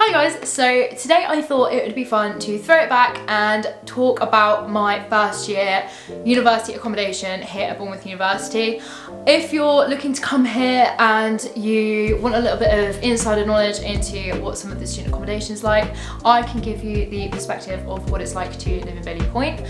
Hi guys, so today I thought it would be fun to throw it back and talk about my first year university accommodation here at Bournemouth University. If you're looking to come here and you want a little bit of insider knowledge into what some of the student accommodation is like, I can give you the perspective of what it's like to live in Bailey Point.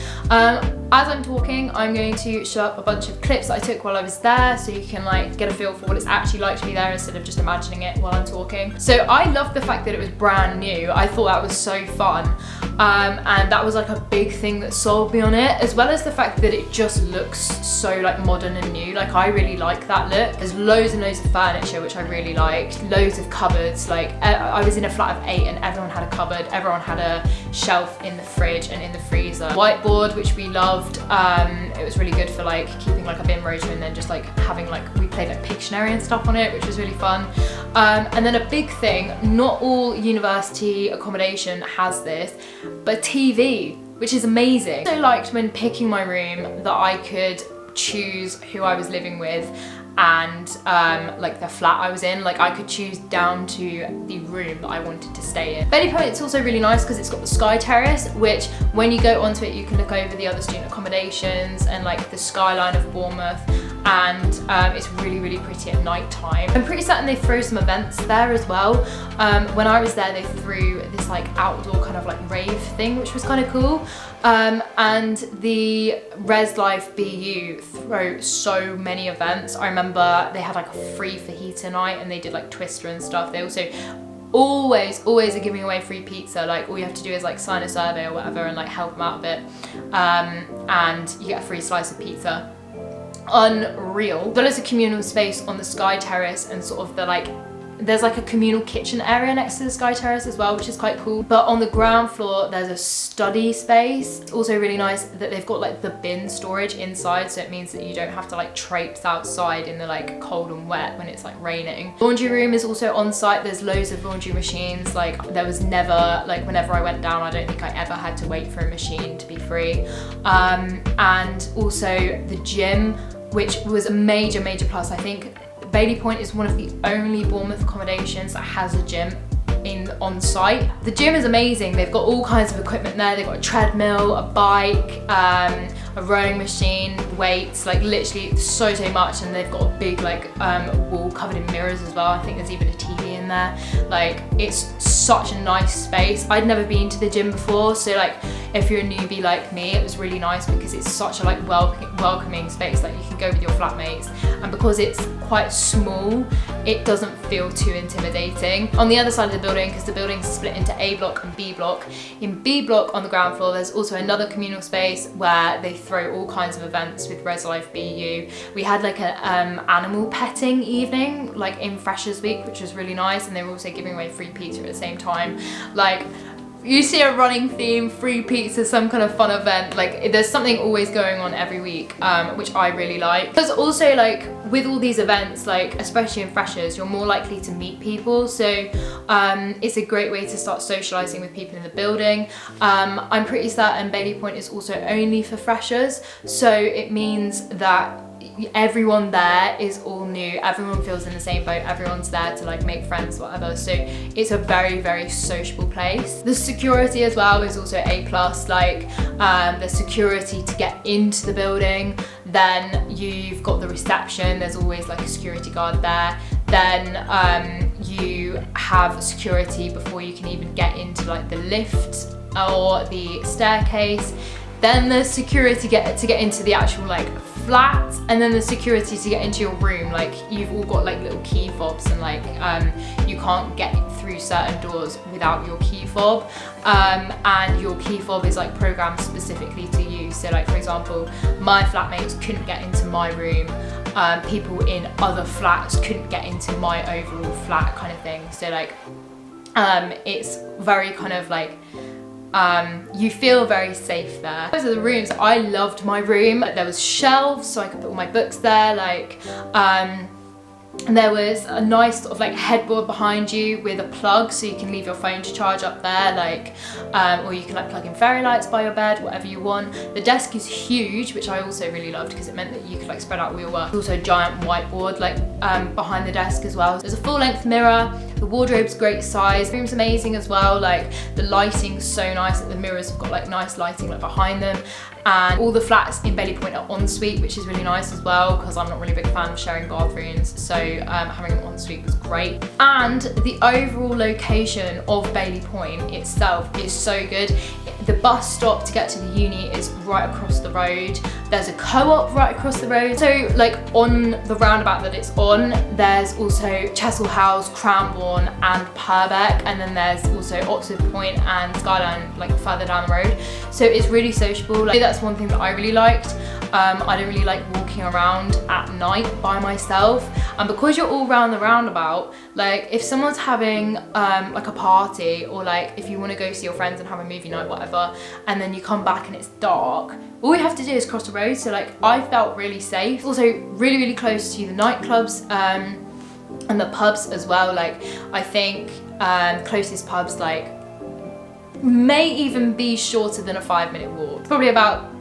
As I'm talking, I'm going to show up a bunch of clips that I took while I was there so you can like get a feel for what it's actually like to be there instead of just imagining it while I'm talking. So I love the fact that it was brand new. I thought that was so fun. And that was like a big thing that sold me on it, as well as the fact that it just looks so like modern and new. Like I really like that look. There's loads and loads of furniture, which I really liked. Loads of cupboards. Like I was in a flat of 8 and everyone had a cupboard. Everyone had a shelf in the fridge and in the freezer. Whiteboard, which we loved. It was really good for like keeping like a bin rotor and then just like having like, we played like Pictionary and stuff on it, which was really fun. And then a big thing, not all university accommodation has this, but TV, which is amazing. I liked when picking my room that I could choose who I was living with and like the flat I was in. Like I could choose down to the room that I wanted to stay in. Bailey Point's also really nice because it's got the sky terrace, which when you go onto it you can look over the other student accommodations and like the skyline of Bournemouth, and it's really pretty at night time. I'm pretty certain they throw some events there as well. When I was there they threw this like outdoor kind of like rave thing, which was kind of cool. And the Res Life BU throw so many events. I remember they had like a free fajita night and they did like Twister and stuff. They also always are giving away free pizza. Like all you have to do is like sign a survey or whatever and like help them out a bit, and you get a free slice of pizza. Unreal. There is a communal space on the sky terrace and sort of the like, there's like a communal kitchen area next to the sky terrace as well, which is quite cool. But on the ground floor there's a study space. It's also really nice that they've got like the bin storage inside, so it means that you don't have to like traipse outside in the like cold and wet when it's like raining. Laundry room is also on site. There's loads of laundry machines. Like there was never, like whenever I went down, I don't think I ever had to wait for a machine to be free. And also the gym, which was a major plus. I think Bailey Point is one of the only Bournemouth accommodations that has a gym on site. The gym is amazing. They've got all kinds of equipment there. They've got a treadmill, a bike, a rowing machine, weights, like literally so much. And they've got a big like wall covered in mirrors as well. I think there's even a TV in there. Like it's such a nice space. I'd never been to the gym before, so like if you're a newbie like me, it was really nice because it's such a like welcoming space. Like you can go with your flatmates, and because it's quite small, it doesn't feel too intimidating. On the other side of the building, because the building's split into A block and B block, in B block on the ground floor there's also another communal space where they throw all kinds of events with Res Life BU. We had like an animal petting evening like in Freshers Week, which was really nice, and they were also giving away free pizza at the same time. Like you see a running theme, free pizza, some kind of fun event. Like there's something always going on every week, which I really like. Because also like with all these events, like especially in Freshers, you're more likely to meet people. So it's a great way to start socializing with people in the building. I'm pretty certain Bailey Point is also only for Freshers. So it means that everyone there is all new, everyone feels in the same boat, everyone's there to like make friends, whatever. So it's a very sociable place. The security as well is also A+, like the security to get into the building. Then you've got the reception, there's always like a security guard there. Then you have security before you can even get into like the lift or the staircase. Then there's security to get into the actual like flat, and then the security to get into your room. Like you've all got like little key fobs, and like you can't get through certain doors without your key fob, and your key fob is like programmed specifically to you. So like for example, my flatmates couldn't get into my room, people in other flats couldn't get into my overall flat kind of thing. So like it's very kind of like you feel very safe there. Those are the rooms. I loved my room. There was shelves so I could put all my books there, like And there was a nice sort of like headboard behind you with a plug, so you can leave your phone to charge up there, like, or you can like plug in fairy lights by your bed, whatever you want. The desk is huge, which I also really loved because it meant that you could like spread out all your work. There's also a giant whiteboard like behind the desk as well. There's a full length mirror, The wardrobe's great size, the room's amazing as well, like the lighting's so nice, like the mirrors have got like nice lighting like behind them, and all the flats in Bailey Point are ensuite, which is really nice as well, because I'm not really a big fan of sharing bathrooms, so having an ensuite was great. And the overall location of Bailey Point itself is so good. The bus stop to get to the uni is right across the road. There's a co-op right across the road. So like on the roundabout that it's on, there's also Chesil House, Cranbourne and Purbeck, and then there's also Oxford Point and Skyline like further down the road. So it's really sociable. Like that's one thing that I really liked. I don't really like walking around at night by myself, and because you're all round the roundabout, like if someone's having like a party, or like if you want to go see your friends and have a movie night, whatever, and then you come back and it's dark, all you have to do is cross the road. So like I felt really safe. Also really close to the nightclubs and the pubs as well. Like I think closest pubs like may even be shorter than a 5-minute walk, probably about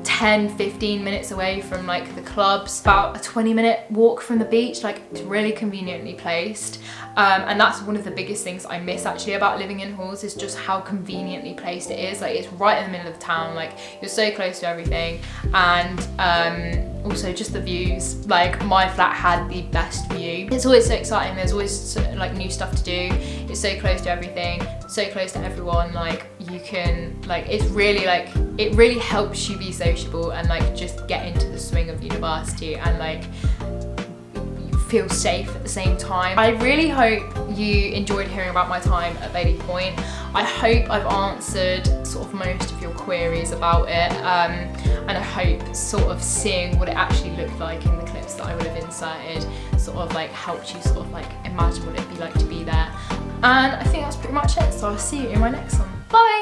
10-15 minutes away from like the clubs, about a 20-minute walk from the beach. Like it's really conveniently placed, and that's one of the biggest things I miss actually about living in halls, is just how conveniently placed it is. Like it's right in the middle of the town, like you're so close to everything, and also just the views. Like my flat had the best view. It's always so exciting, there's always like new stuff to do. It's so close to everything, so close to everyone. Like you can, like it's really like, it really helps you be sociable and like just get into the swing of university, and like you feel safe at the same time. I really hope you enjoyed hearing about my time at Bailey Point. I hope I've answered sort of most of your queries about it, and I hope sort of seeing what it actually looked like in the clips that I would have inserted sort of like helped you sort of like imagine what it'd be like to be there. And I think that's pretty much it, so I'll see you in my next one. Bye!